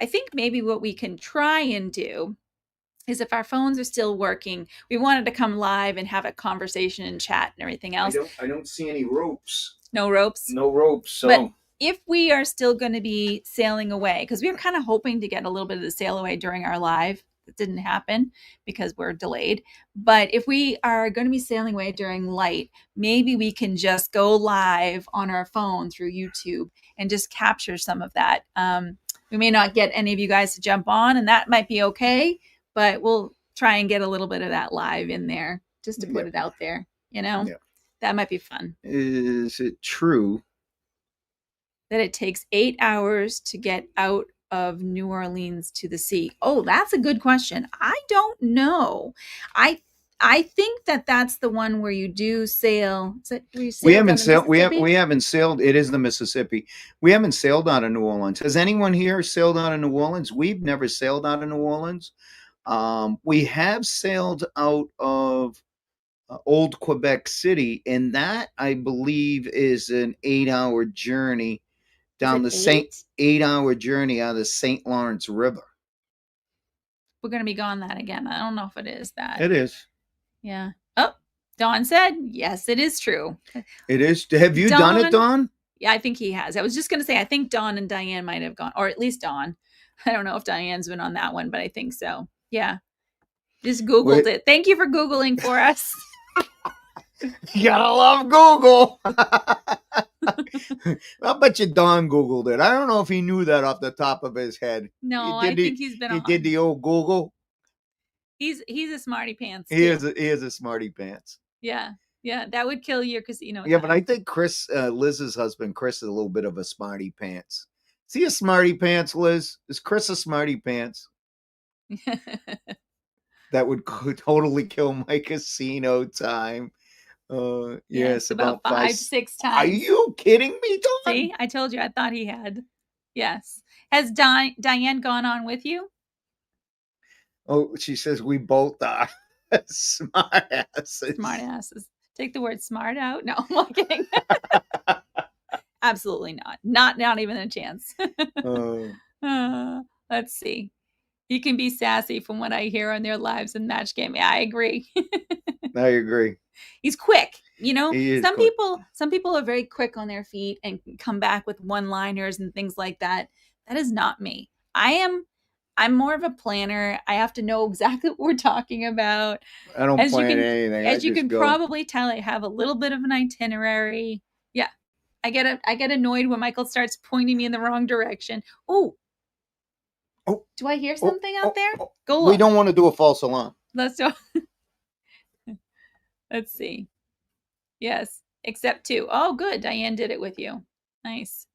I think maybe what we can try and do is if our phones are still working, we wanted to come live and have a conversation and chat and everything else. I don't see any ropes. No ropes? No ropes. So. But if we are still going to be sailing away, because we were kind of hoping to get a little bit of the sail away during our live. It didn't happen because we're delayed. But if we are going to be sailing away during light, maybe we can just go live on our phone through YouTube and just capture some of that. We may not get any of you guys to jump on, and that might be okay. But we'll try and get a little bit of that live in there just to put it out there. That might be fun. Is it true that it takes 8 hours to get out of New Orleans to the sea? Oh, that's a good question. I don't know. I think that's the one where you do sail. Is it where you sail? We haven't sailed. We haven't sailed. It is the Mississippi. We haven't sailed out of New Orleans. Has anyone here sailed out of New Orleans? We've never sailed out of New Orleans. We have sailed out of Old Quebec City, and that I believe is an 8-hour journey down the 8-hour journey out of the St. Lawrence River. We're going to be gone that again. I don't know if it is that. It is. Yeah. Oh, Dawn said, yes, it is true. It is. Have you done it, Dawn? Yeah, I think he has. I was just going to say, I think Dawn and Diane might have gone, or at least Dawn. I don't know if Diane's been on that one, but I think so. Yeah. Just Googled it. Thank you for Googling for us. You gotta love Google. I bet you Don Googled it. I don't know if he knew that off the top of his head. No, I think he's been on. He did the old Google. He's a smarty pants. He is a smarty pants. Yeah. Yeah. That would kill your casino. Yeah, but I think Chris, Liz's husband, Chris is a little bit of a smarty pants. Is he a smarty pants, Liz? Is Chris a smarty pants? That would totally kill my casino time. Yes, about about 5, 6 times. Are you kidding me, Dawn? See, I told you. I thought he had. Yes. Has Diane gone on with you? Oh, she says we both are smart asses. Smart asses. Take the word smart out. No, I'm not kidding. Absolutely not. Not even a chance. Let's see. He can be sassy from what I hear on their lives and match game. Yeah, I agree. I agree. He's quick. You know, He is some quick. people are very quick on their feet and come back with one-liners and things like that. That is not me. I'm more of a planner. I have to know exactly what we're talking about. I don't plan anything. As I you just can go. probably tell, I have a little bit of an itinerary. Yeah. I get annoyed when Michael starts pointing me in the wrong direction. Oh, do I hear something out there? Go look. We don't want to do a false alarm. Let's see. Yes, except 2. Oh, good. Diane did it with you. Nice.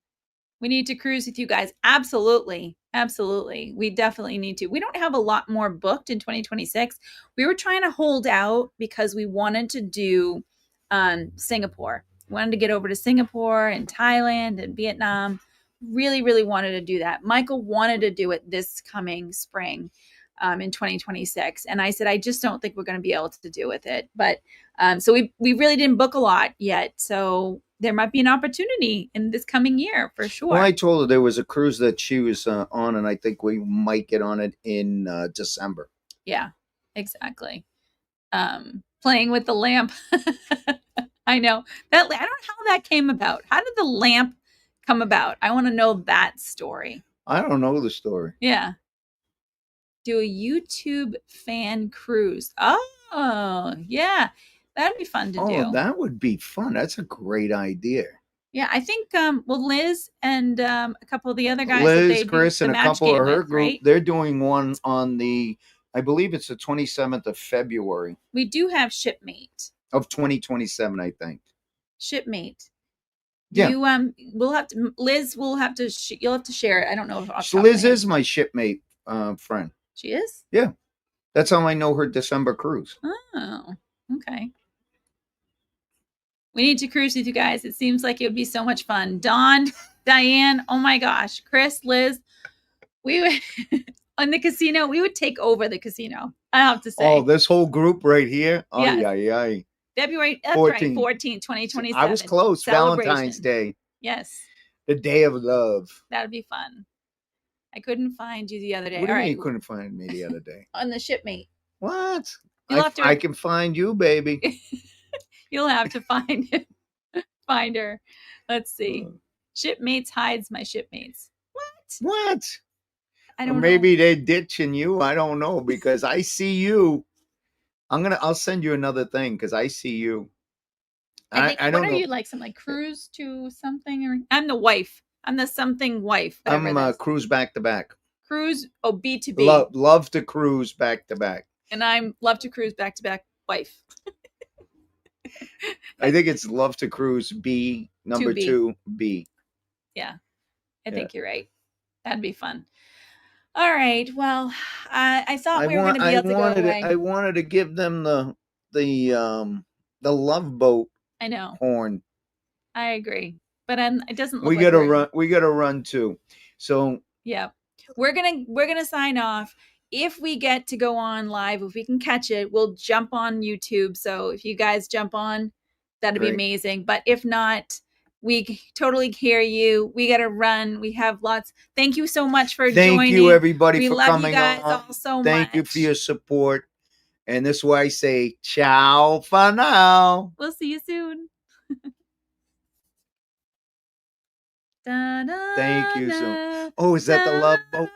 We need to cruise with you guys. Absolutely. Absolutely. We definitely need to. We don't have a lot more booked in 2026. We were trying to hold out because we wanted to do Singapore. We wanted to get over to Singapore and Thailand and Vietnam. Really, really wanted to do that. Michael wanted to do it this coming spring in 2026. And I said, I just don't think we're going to be able to do with it. But so we really didn't book a lot yet. So there might be an opportunity in this coming year for sure. Well, I told her there was a cruise that she was on, and I think we might get on it in December. Yeah, exactly. Playing with the lamp. I know that. I don't know how that came about. How did the lamp come about? I want to know that story. I don't know the story. Yeah. Do a YouTube fan cruise. Oh, yeah. That'd be fun to do. Oh, that would be fun. That's a great idea. Yeah, I think Liz and a couple of the other guys, Liz, Chris, and a couple of her group, right? they're doing one on I believe it's the 27th of February. We do have Shipmate of 2027, I think. Shipmate. Yeah. You we'll have to. Liz will have to. You'll have to share it. I don't know if Liz is my shipmate friend. She is. Yeah, that's how I know her December cruise. Oh, okay. We need to cruise with you guys. It seems like it would be so much fun. Dawn, Diane, oh my gosh, Chris, Liz, we would on the casino. We would take over the casino. I have to say. Oh, this whole group right here. Oh Yes. yeah. February 14th, 2027. I was close. Valentine's Day. Yes. The day of love. That would be fun. I couldn't find you the other day. What do you mean you couldn't find me the other day? On the Shipmate. What? I can find you, baby. You'll have to find her. Let's see. Shipmates hides my shipmates. What? I don't know. Maybe they're ditching you. I don't know, because I see you. I'll send you another thing because I see you. I don't know. What are you like? Some like cruise to something? Or I'm the wife. I'm the something wife. I'm cruise back to back. Cruise. Oh, B2B. Love to cruise back to back. And I'm love to cruise back to back wife. I think it's love to cruise B number 2B. Yeah, I think you're right. That'd be fun. All right. Well, I thought we were going to be able to go away. I wanted to give them the love boat. I know. Horn. I agree, but it doesn't. We gotta run. We gotta run too. So yeah, we're gonna sign off. If we get to go on live, if we can catch it, we'll jump on YouTube. So if you guys jump on, that'd be amazing. But if not, we totally hear you. We got to run. We have lots. Thank you so much for joining. Thank you, everybody, for coming on. We love you guys all so much. Thank you for your support. And this is why I say ciao for now. We'll see you soon. Thank you so. Oh, is that the love boat?